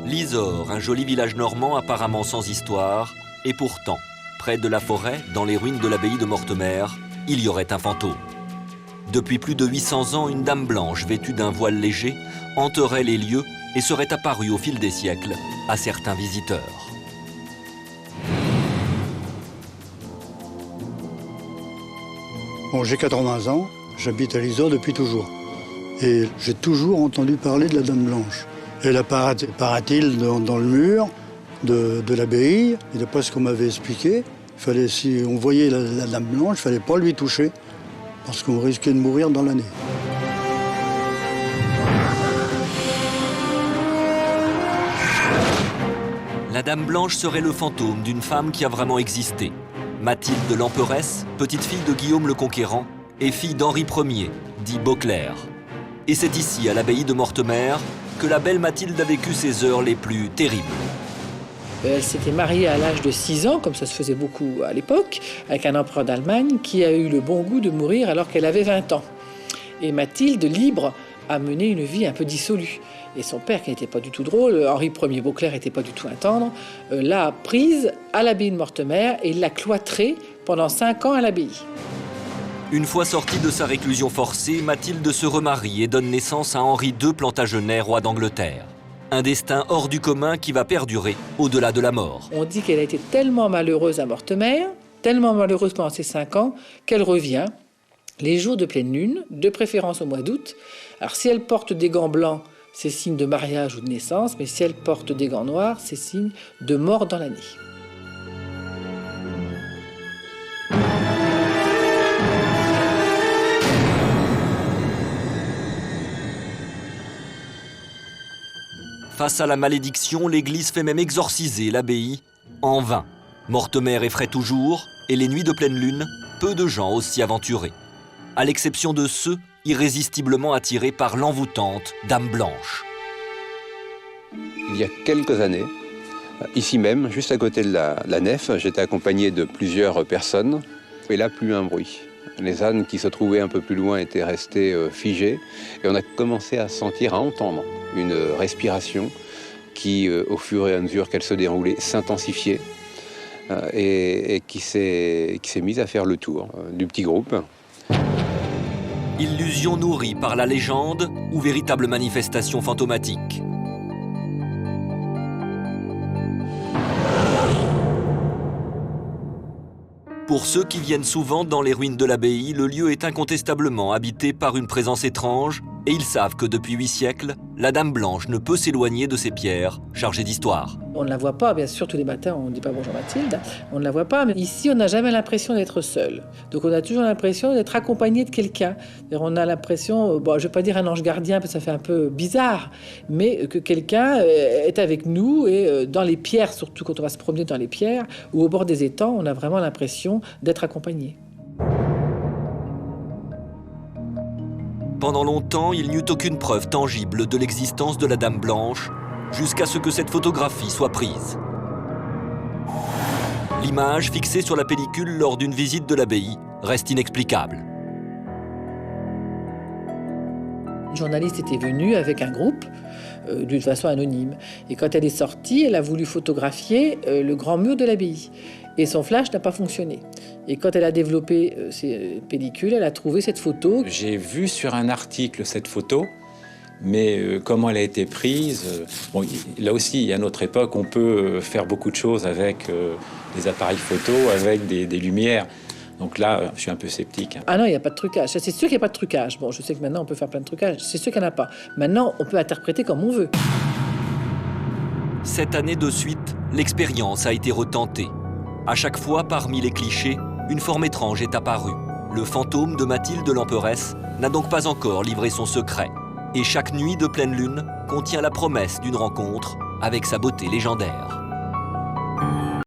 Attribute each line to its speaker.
Speaker 1: Lisor, un joli village normand apparemment sans histoire, et pourtant, près de la forêt, dans les ruines de l'abbaye de Mortemer, il y aurait un fantôme. Depuis plus de 800 ans, une dame blanche vêtue d'un voile léger hanterait les lieux et serait apparue au fil des siècles à certains visiteurs.
Speaker 2: Bon, j'ai 80 ans, j'habite à Lisor depuis toujours. Et j'ai toujours entendu parler de la Dame Blanche. Elle apparaît-il dans le mur de l'abbaye. Et d'après ce qu'on m'avait expliqué, si on voyait la Dame Blanche, il ne fallait pas lui toucher, parce qu'on risquait de mourir dans l'année.
Speaker 1: La Dame Blanche serait le fantôme d'une femme qui a vraiment existé. Mathilde l'Emperesse, petite fille de Guillaume le Conquérant et fille d'Henri Ier, dit Beauclerc. Et c'est ici, à l'abbaye de Mortemer, que la belle Mathilde a vécu ses heures les plus terribles.
Speaker 3: Elle s'était mariée à l'âge de 6 ans, comme ça se faisait beaucoup à l'époque, avec un empereur d'Allemagne qui a eu le bon goût de mourir alors qu'elle avait 20 ans. Et Mathilde, libre, a mené une vie un peu dissolue. Et son père, qui n'était pas du tout drôle, Henri Ier Beauclerc n'était pas du tout un tendre, l'a prise à l'abbaye de Mortemer et l'a cloîtrée pendant 5 ans à l'abbaye.
Speaker 1: Une fois sortie de sa réclusion forcée, Mathilde se remarie et donne naissance à Henri II Plantagenet, roi d'Angleterre. Un destin hors du commun qui va perdurer au-delà de la mort.
Speaker 3: On dit qu'elle a été tellement malheureuse à Mortemer, tellement malheureuse pendant ces 5 ans, qu'elle revient les jours de pleine lune, de préférence au mois d'août. Alors si elle porte des gants blancs, c'est signe de mariage ou de naissance, mais si elle porte des gants noirs, c'est signe de mort dans l'année.
Speaker 1: Face à la malédiction, l'Église fait même exorciser l'abbaye en vain. Mortemer effraie toujours, et les nuits de pleine lune, peu de gens osent s'y aventurer. À l'exception de ceux irrésistiblement attirés par l'envoûtante Dame Blanche.
Speaker 4: Il y a quelques années, ici même, juste à côté de la nef, j'étais accompagné de plusieurs personnes, et là, plus un bruit. Les ânes qui se trouvaient un peu plus loin étaient restés figés, et on a commencé à sentir, à entendre une respiration qui, au fur et à mesure qu'elle se déroulait, s'intensifiait et qui s'est mise à faire le tour du petit groupe.
Speaker 1: Illusion nourrie par la légende ou véritable manifestation fantomatique. Pour ceux qui viennent souvent dans les ruines de l'abbaye, le lieu est incontestablement habité par une présence étrange et ils savent que depuis 8 siècles, la Dame Blanche ne peut s'éloigner de ces pierres chargées d'histoire.
Speaker 3: On ne la voit pas, bien sûr, tous les matins, on ne dit pas bonjour Mathilde, on ne la voit pas, mais ici, on n'a jamais l'impression d'être seul. Donc on a toujours l'impression d'être accompagné de quelqu'un. On a l'impression, bon, je ne vais pas dire un ange gardien, parce que ça fait un peu bizarre, mais que quelqu'un est avec nous, et dans les pierres, surtout quand on va se promener dans les pierres, ou au bord des étangs, on a vraiment l'impression d'être accompagné.
Speaker 1: Pendant longtemps, il n'y eut aucune preuve tangible de l'existence de la Dame Blanche, jusqu'à ce que cette photographie soit prise. L'image, fixée sur la pellicule lors d'une visite de l'abbaye, reste inexplicable.
Speaker 3: Une journaliste était venue avec un groupe, d'une façon anonyme. Et quand elle est sortie, elle a voulu photographier le grand mur de l'abbaye. Et son flash n'a pas fonctionné. Et quand elle a développé ces pellicules, elle a trouvé cette photo.
Speaker 5: J'ai vu sur un article cette photo, mais comment elle a été prise, bon, là aussi, à notre époque, on peut faire beaucoup de choses avec des appareils photo, avec des lumières. Donc là, je suis un peu sceptique.
Speaker 3: Ah non, il n'y a pas de trucage. C'est sûr qu'il n'y a pas de trucage. Bon, je sais que maintenant, on peut faire plein de trucages. C'est sûr qu'il n'y en a pas. Maintenant, on peut interpréter comme on veut.
Speaker 1: Cette année de suite, l'expérience a été retentée. À chaque fois, parmi les clichés, une forme étrange est apparue. Le fantôme de Mathilde l'Emperesse n'a donc pas encore livré son secret. Et chaque nuit de pleine lune contient la promesse d'une rencontre avec sa beauté légendaire.